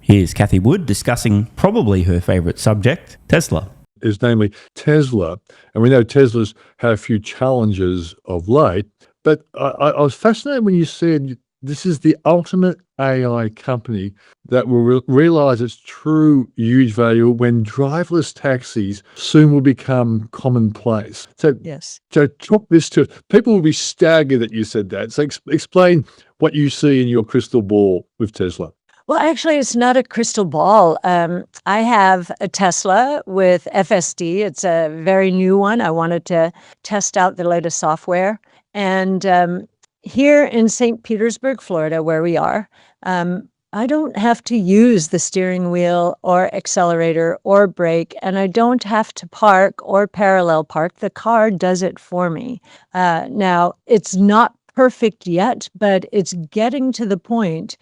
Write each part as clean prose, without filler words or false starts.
Here's Cathie Wood discussing probably her favourite subject, Tesla. Is namely Tesla. And we know Tesla's had a few challenges of late, but I was fascinated when you said this is the ultimate AI company that will realize its true huge value when driverless taxis soon will become commonplace. Yes. So talk this to people will be staggered that you said that. So explain what you see in your crystal ball with Tesla. Well, actually, it's not a crystal ball. I have a Tesla with FSD. It's a very new one. I wanted to test out the latest software. And here in St. Petersburg, Florida, where we are, I don't have to use the steering wheel or accelerator or brake, and I don't have to park or parallel park. The car does it for me. Now, it's not perfect yet, but it's getting to the point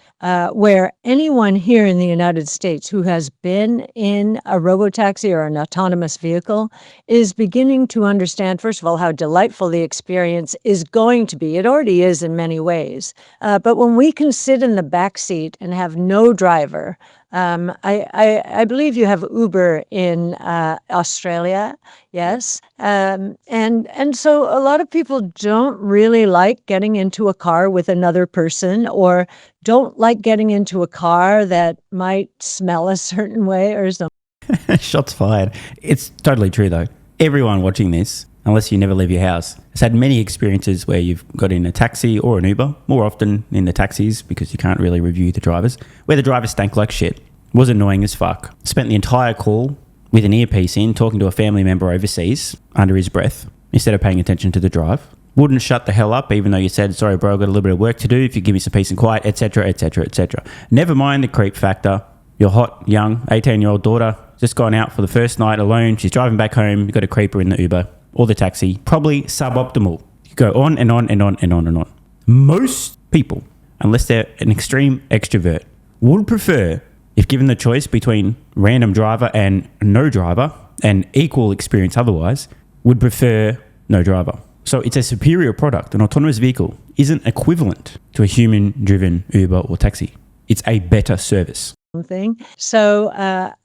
where anyone here in the United States who has been in a robotaxi or an autonomous vehicle is beginning to understand, first of all, how delightful the experience is going to be. It already is in many ways. But when we can sit in the back seat and have no driver, I believe you have Uber in Australia, yes, and so a lot of people don't really like getting into a car with another person, or don't like getting into a car that might smell a certain way or something. Shots fired. It's totally true though. Everyone watching this, unless you never leave your house, has had many experiences where you've got in a taxi or an Uber, more often in the taxis because you can't really review the drivers, where the driver stank like shit, was annoying as fuck, spent the entire call with an earpiece in, talking to a family member overseas under his breath, instead of paying attention to the drive, wouldn't shut the hell up even though you said, sorry bro, I've got a little bit of work to do, if you give me some peace and quiet, etc, etc, etc. Never mind the creep factor. Your hot, young, 18-year-old daughter just gone out for the first night alone, she's driving back home, you've got a creeper in the Uber or the taxi, probably suboptimal. You go on and on and on and on and on. Most people, unless they're an extreme extrovert, would prefer, if given the choice between random driver and no driver, and equal experience otherwise, would prefer no driver. So it's a superior product. An autonomous vehicle isn't equivalent to a human-driven Uber or taxi. It's a better service. Thing. So,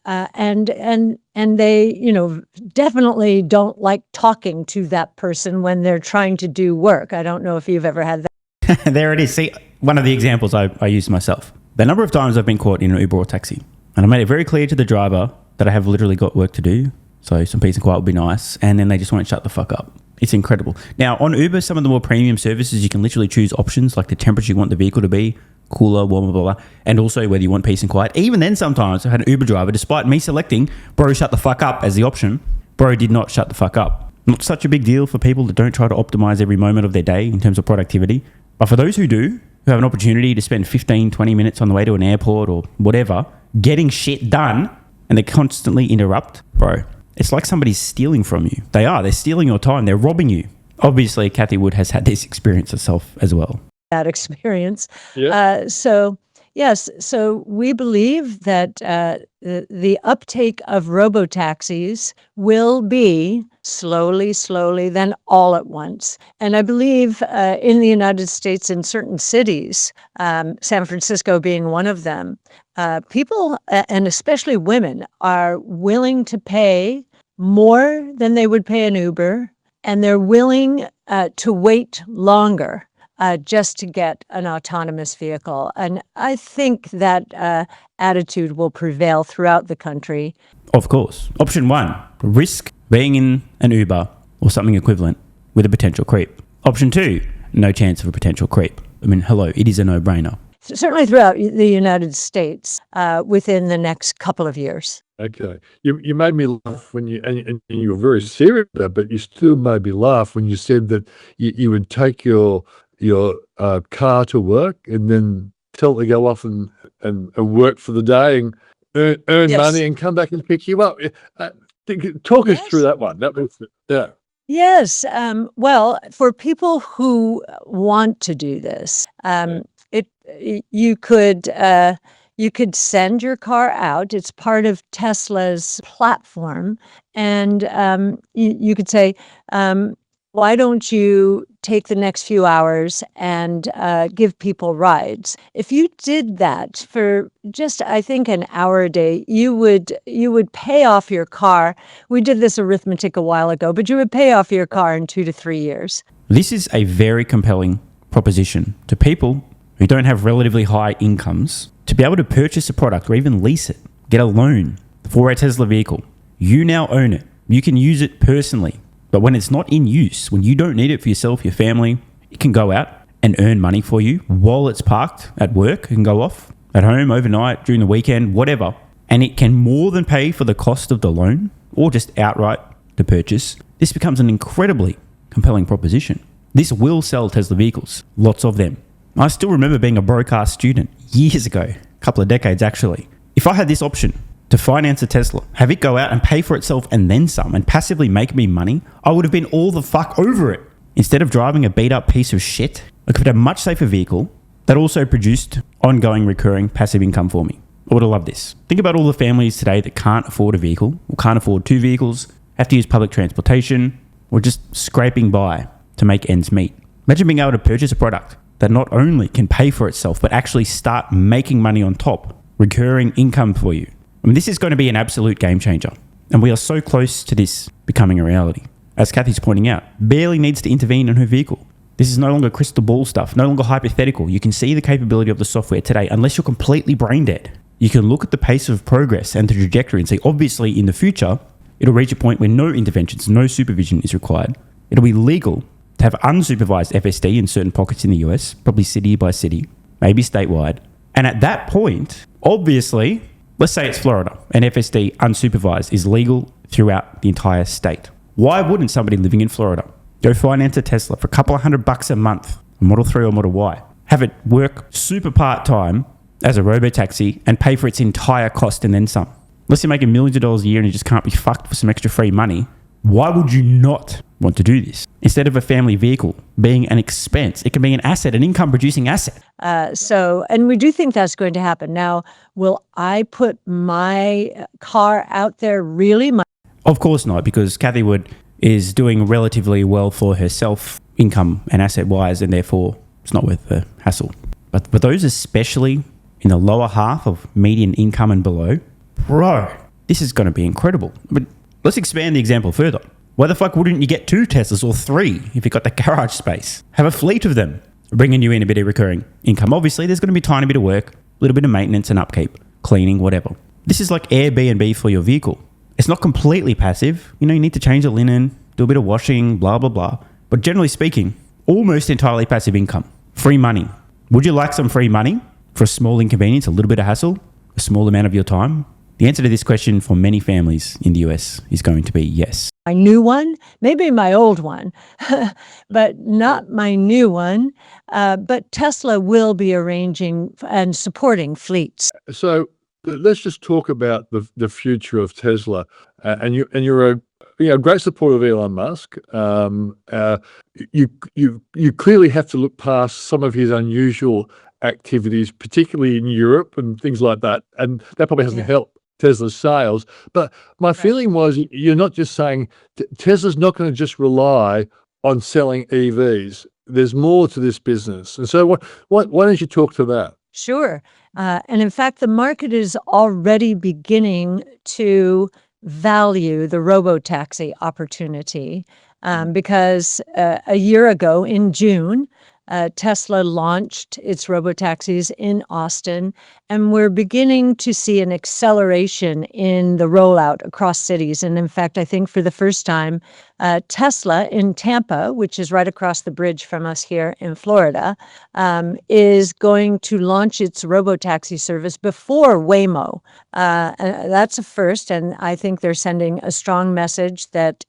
and they, definitely don't like talking to that person when they're trying to do work. I don't know if you've ever had that. There it is. See, one of the examples I use myself. The number of times I've been caught in an Uber or taxi, and I made it very clear to the driver that I have literally got work to do, so some peace and quiet would be nice, and then they just won't shut the fuck up. It's incredible. Now, on Uber, some of the more premium services, you can literally choose options like the temperature you want the vehicle to be, cooler, warmer, blah, blah, blah, and also whether you want peace and quiet. Even then, sometimes I had an Uber driver, despite me selecting, bro, shut the fuck up as the option, bro did not shut the fuck up. Not such a big deal for people that don't try to optimize every moment of their day in terms of productivity. But for those who do, who have an opportunity to spend 15, 20 minutes on the way to an airport or whatever, getting shit done, and they constantly interrupt, bro, it's like somebody's stealing from you. They're stealing your time. They're robbing you. Obviously, Cathie Wood has had this experience herself as well. That experience. Yeah. So we believe that the uptake of robotaxis will be slowly, then all at once. And I believe in the United States, in certain cities, San Francisco being one of them, people, and especially women, are willing to pay more than they would pay an Uber, and they're willing to wait longer just to get an autonomous vehicle. And I think that attitude will prevail throughout the country. Of course. Option 1, risk being in an Uber or something equivalent with a potential creep. Option 2, no chance of a potential creep. I mean, hello, it is a no-brainer. Certainly throughout the United States within the next couple of years. Okay. You made me laugh when and you were very serious about it, but you still made me laugh when you said that you would take your car to work and then tell it to go off and work for the day and earn Yes. money and come back and pick you up. Talk us Yes. through that one. That was, yeah. Yes. Well, for people who want to do this, you could send your car out. It's part of Tesla's platform, and you could say, why don't you take the next few hours and give people rides? If you did that for just, I think, an hour a day, you would pay off your car. We did this arithmetic a while ago, but you would pay off your car in 2 to 3 years. This is a very compelling proposition to people who don't have relatively high incomes to be able to purchase a product or even lease it, get a loan for a Tesla vehicle. You now own it. You can use it personally. But when it's not in use, when you don't need it for yourself, your family, it can go out and earn money for you while it's parked at work. It can go off at home, overnight, during the weekend, whatever. And it can more than pay for the cost of the loan or just outright the purchase. This becomes an incredibly compelling proposition. This will sell Tesla vehicles, lots of them. I still remember being a broke-ass student years ago, a couple of decades actually. If I had this option to finance a Tesla, have it go out and pay for itself and then some, and passively make me money, I would have been all the fuck over it. Instead of driving a beat up piece of shit, I could have a much safer vehicle that also produced ongoing recurring passive income for me. I would have loved this. Think about all the families today that can't afford a vehicle, or can't afford two vehicles, have to use public transportation, or just scraping by to make ends meet. Imagine being able to purchase a product that not only can pay for itself, but actually start making money on top, recurring income for you. I mean, this is going to be an absolute game changer. And we are so close to this becoming a reality. As Cathie's pointing out, barely needs to intervene in her vehicle. This is no longer crystal ball stuff, no longer hypothetical. You can see the capability of the software today, unless you're completely brain dead. You can look at the pace of progress and the trajectory and say, obviously in the future, it'll reach a point where no interventions, no supervision is required. It'll be legal to have unsupervised FSD in certain pockets in the US, probably city by city, maybe statewide. And at that point, obviously, let's say it's Florida and FSD unsupervised is legal throughout the entire state. Why wouldn't somebody living in Florida go finance a Tesla for a couple of $100 a month, a Model 3 or Model Y, have it work super part-time as a robotaxi and pay for its entire cost and then some? Unless you're making millions of dollars a year and you just can't be fucked for some extra free money, why would you not want to do this? Instead of a family vehicle being an expense, it can be an asset, an income-producing asset. And we do think that's going to happen. Now, will I put my car out there really? Of course not, because Cathie Wood is doing relatively well for herself, income and asset-wise, and therefore it's not worth the hassle. But for those especially in the lower half of median income and below, bro, this is going to be incredible. But let's expand the example further. Why the fuck wouldn't you get 2 Teslas or 3 if you got the garage space? Have a fleet of them, bringing you in a bit of recurring income. Obviously, there's going to be a tiny bit of work, a little bit of maintenance and upkeep, cleaning, whatever. This is like Airbnb for your vehicle. It's not completely passive. You know, you need to change the linen, do a bit of washing, blah, blah, blah. But generally speaking, almost entirely passive income. Free money. Would you like some free money for a small inconvenience, a little bit of hassle, a small amount of your time? The answer to this question for many families in the US is going to be yes. My new one, maybe my old one, but not my new one. But Tesla will be arranging and supporting fleets. So let's just talk about the future of Tesla. And you're a great supporter of Elon Musk. You clearly have to look past some of his unusual activities, particularly in Europe and things like that. And that probably hasn't helped Tesla's sales. But my feeling was you're not just saying Tesla's not going to just rely on selling EVs. There's more to this business. And so why don't you talk to that? Sure. And in fact, the market is already beginning to value the robotaxi opportunity because a year ago in June, Tesla launched its robotaxis in Austin, and we're beginning to see an acceleration in the rollout across cities. And in fact, I think for the first time, Tesla in Tampa, which is right across the bridge from us here in Florida, is going to launch its robotaxi service before Waymo. That's a first, and I think they're sending a strong message that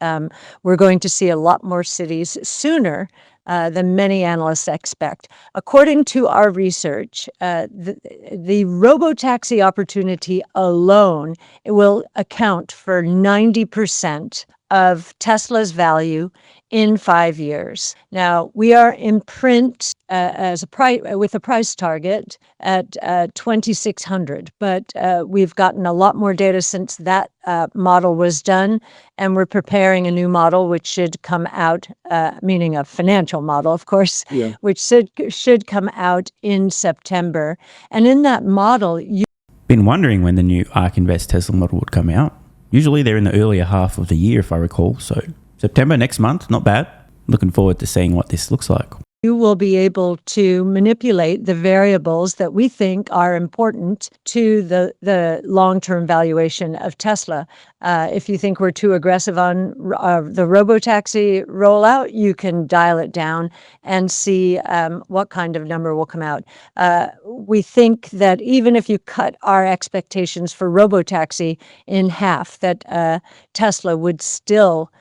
we're going to see a lot more cities sooner than many analysts expect. According to our research, the robotaxi opportunity alone will account for 90% of Tesla's value in 5 years. Now, we are in print as a price with a price target at 2,600, but we've gotten a lot more data since that model was done, and we're preparing a new model which should come out, meaning a financial model, of course, which should come out in September. And in that model, Been wondering when the new ARK Invest Tesla model would come out. Usually they're in the earlier half of the year, if I recall. So September next month, not bad. Looking forward to seeing what this looks like. you will be able to manipulate the variables that we think are important to the long-term valuation of Tesla. If you think we're too aggressive on the Robotaxi rollout, you can dial it down and see what kind of number will come out. We think that even if you cut our expectations for Robotaxi in half, that Tesla would still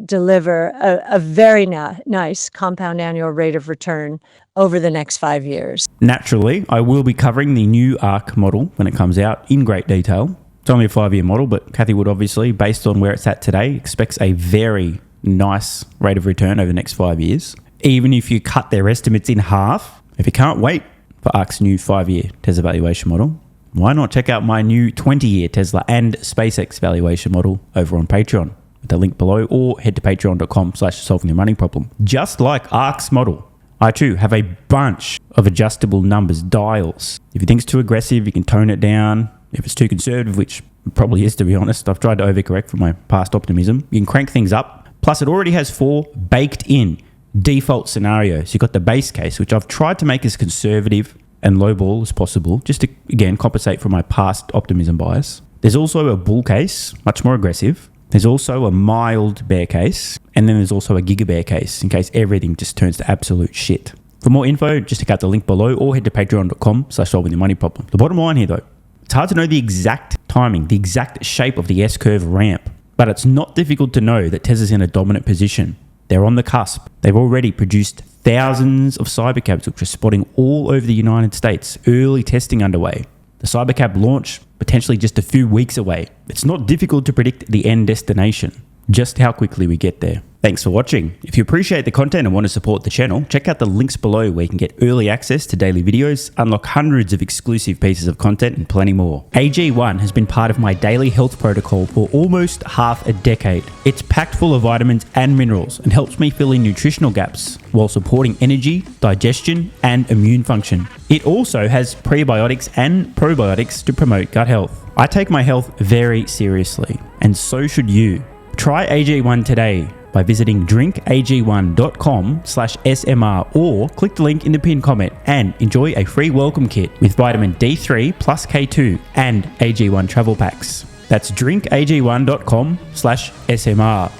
deliver a very nice compound annual rate of return over the next 5 years. Naturally, I will be covering the new ARK model when it comes out in great detail. It's only a 5-year model, but Cathie would obviously, based on where it's at today, expects a very nice rate of return over the next 5 years. Even if you cut their estimates in half, if you can't wait for ARK's new 5-year Tesla valuation model, why not check out my new 20-year Tesla and SpaceX valuation model over on Patreon? The link below, or head to patreon.com/solvingthemoneyproblem. Just like ARK's model, I too have a bunch of adjustable numbers, dials. If you think it's too aggressive, you can tone it down. If it's too conservative, which it probably is, to be honest, I've tried to overcorrect from my past optimism, you can crank things up. Plus, it already has 4 baked in default scenarios. You've got the base case, which I've tried to make as conservative and lowball as possible, just to, again, compensate for my past optimism bias. There's also a bull case, much more aggressive. There's also a mild bear case, and then there's also a giga bear case in case everything just turns to absolute shit. For more info, just check out the link below or head to patreon.com/solvingthemoneyproblem. The bottom line here though, it's hard to know the exact timing, the exact shape of the S-curve ramp, but it's not difficult to know that Tesla's in a dominant position. They're on the cusp. They've already produced thousands of Cybercabs, which are spotting all over the United States, early testing underway. The Cybercab launch potentially just a few weeks away. It's not difficult to predict the end destination, just how quickly we get there. Thanks for watching. If you appreciate the content and want to support the channel, check out the links below where you can get early access to daily videos, unlock hundreds of exclusive pieces of content, and plenty more. AG1 has been part of my daily health protocol for almost half a decade. It's packed full of vitamins and minerals and helps me fill in nutritional gaps while supporting energy, digestion, and immune function. It also has prebiotics and probiotics to promote gut health. I take my health very seriously, and so should you. Try AG1 today by visiting drinkag1.com/SMR or click the link in the pinned comment and enjoy a free welcome kit with vitamin D3 plus K2 and AG1 travel packs. That's drinkag1.com/SMR.